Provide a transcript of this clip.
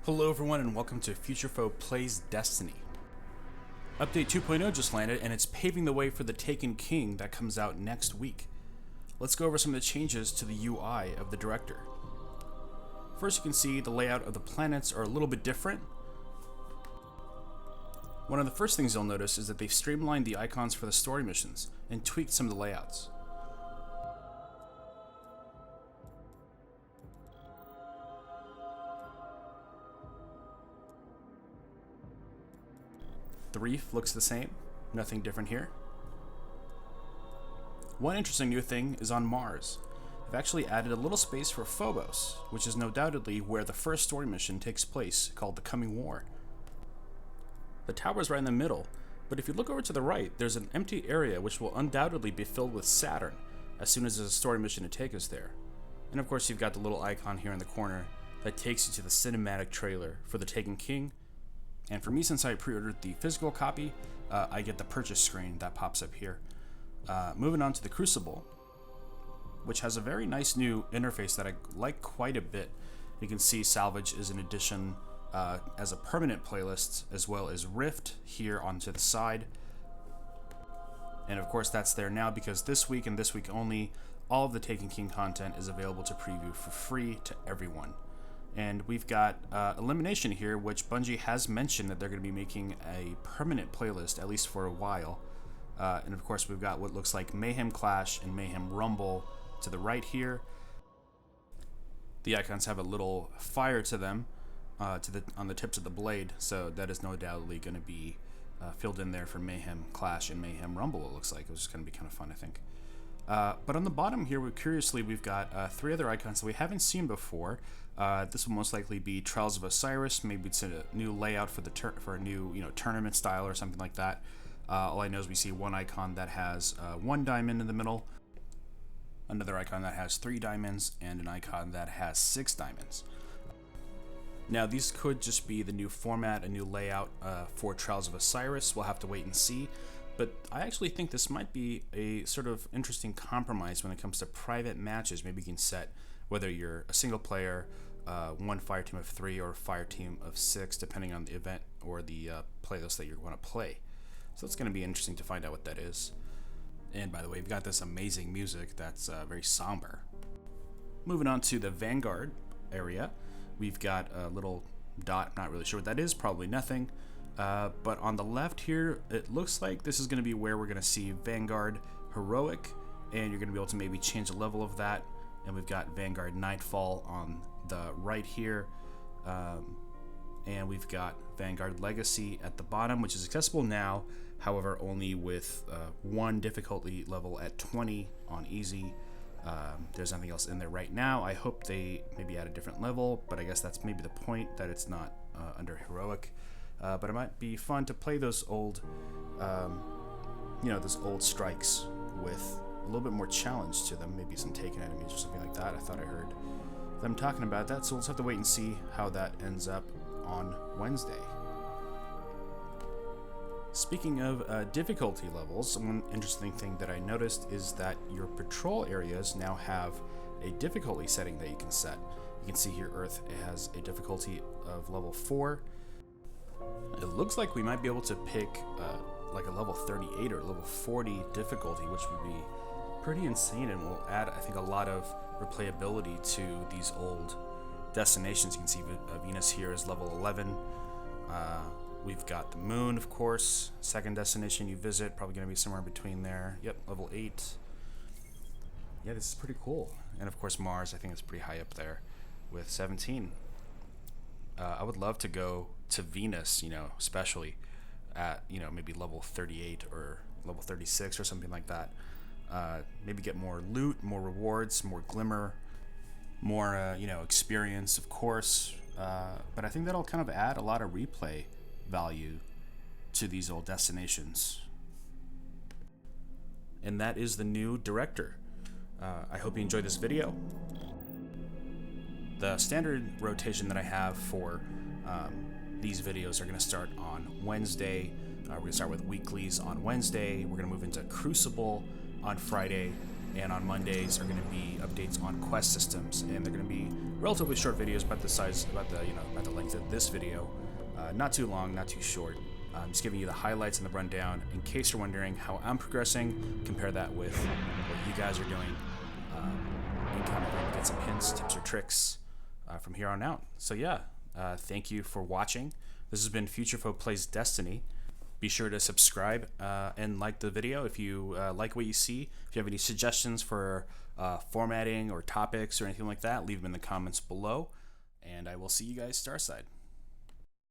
Hello everyone and welcome to Future Foe Plays Destiny. Update 2.0 just landed and it's paving the way for the Taken King that comes out next week. Let's go over some of the changes to the UI of the director. First, you can see the layout of the planets are a little bit different. One of the first things you'll notice is that they've streamlined the icons for the story missions and tweaked some of the layouts. The reef looks the same, nothing different here. One interesting new thing is on Mars. They've actually added a little space for Phobos, which is undoubtedly where the first story mission takes place, called the Coming War. The tower is right in the middle, but if you look over to the right, there's an empty area which will undoubtedly be filled with Saturn as soon as there's a story mission to take us there. And of course you've got the little icon here in the corner that takes you to the cinematic trailer for the Taken King. And for me, since I pre-ordered the physical copy, I get the purchase screen that pops up here. Moving on to the Crucible, which has a very nice new interface that I like quite a bit. You can see Salvage is an addition as a permanent playlist, as well as Rift here onto the side. And of course that's there now because this week and this week only, all of the Taken King content is available to preview for free to everyone. And we've got Elimination here, which Bungie has mentioned that they're going to be making a permanent playlist, at least for a while. And of course we've got what looks like Mayhem Clash and Mayhem Rumble to the right here. The icons have a little fire to them on the tips of the blade, so that is no doubtly going to be filled in there for Mayhem Clash and Mayhem Rumble, it looks like, which is going to be kind of fun, I think. But on the bottom here, curiously, we've got three other icons that we haven't seen before. This will most likely be Trials of Osiris. Maybe it's a new layout for a new tournament style or something like that. All I know is we see one icon that has 1 diamond in the middle, another icon that has 3 diamonds, and an icon that has 6 diamonds. Now these could just be the new format, a new layout for Trials of Osiris. We'll have to wait and see. But I actually think this might be a sort of interesting compromise when it comes to private matches. Maybe you can set whether you're a single player, one fire team of 3, or a fire team of 6, depending on the event or the playlist that you want to play. So it's going to be interesting to find out what that is. And by the way, we've got this amazing music that's very somber. Moving on to the Vanguard area, we've got a little dot, not really sure what that is, probably nothing. But on the left here, it looks like this is going to be where we're going to see Vanguard Heroic, and you're going to be able to maybe change the level of that. And we've got Vanguard Nightfall on the right here, and we've got Vanguard Legacy at the bottom, which is accessible now, however only with one difficulty level at 20 on easy. There's nothing else in there right now. I hope they maybe add a different level, but I guess that's maybe the point, that it's not under Heroic. But it might be fun to play those old, those old strikes with a little bit more challenge to them. Maybe some taken enemies or something like that. I thought I heard them talking about that, so we'll just have to wait and see how that ends up on Wednesday. Speaking of difficulty levels, one interesting thing that I noticed is that your patrol areas now have a difficulty setting that you can set. You can see here Earth has a difficulty of level 4. It looks like we might be able to pick like a level 38 or level 40 difficulty, which would be pretty insane and will add, I think, a lot of replayability to these old destinations. You can see Venus here is level 11. We've got the moon, of course, second destination you visit, probably going to be somewhere in between there. Yep, level 8. Yeah, this is pretty cool. And of course Mars, I think it's pretty high up there with 17. I would love to go to Venus, especially at, maybe level 38 or level 36 or something like that. Maybe get more loot, more rewards, more glimmer, more, experience, of course. But I think that'll kind of add a lot of replay value to these old destinations. And that is the new director. I hope you enjoyed this video. The standard rotation that I have for these videos are going to start on Wednesday. We're going to start with weeklies on Wednesday. We're going to move into Crucible on Friday. and on Mondays are going to be updates on quest systems, and they're going to be relatively short videos about the size, about the length of this video. Not too long, not too short. I'm just giving you the highlights and the rundown in case you're wondering how I'm progressing. Compare that with what you guys are doing, and kind of get some hints, tips, or tricks from here on out. So yeah, thank you for watching. This has been Future Folk Plays Destiny. Be sure to subscribe and like the video if you like what you see. If you have any suggestions for formatting or topics or anything like that, leave them in the comments below. And I will see you guys Starside.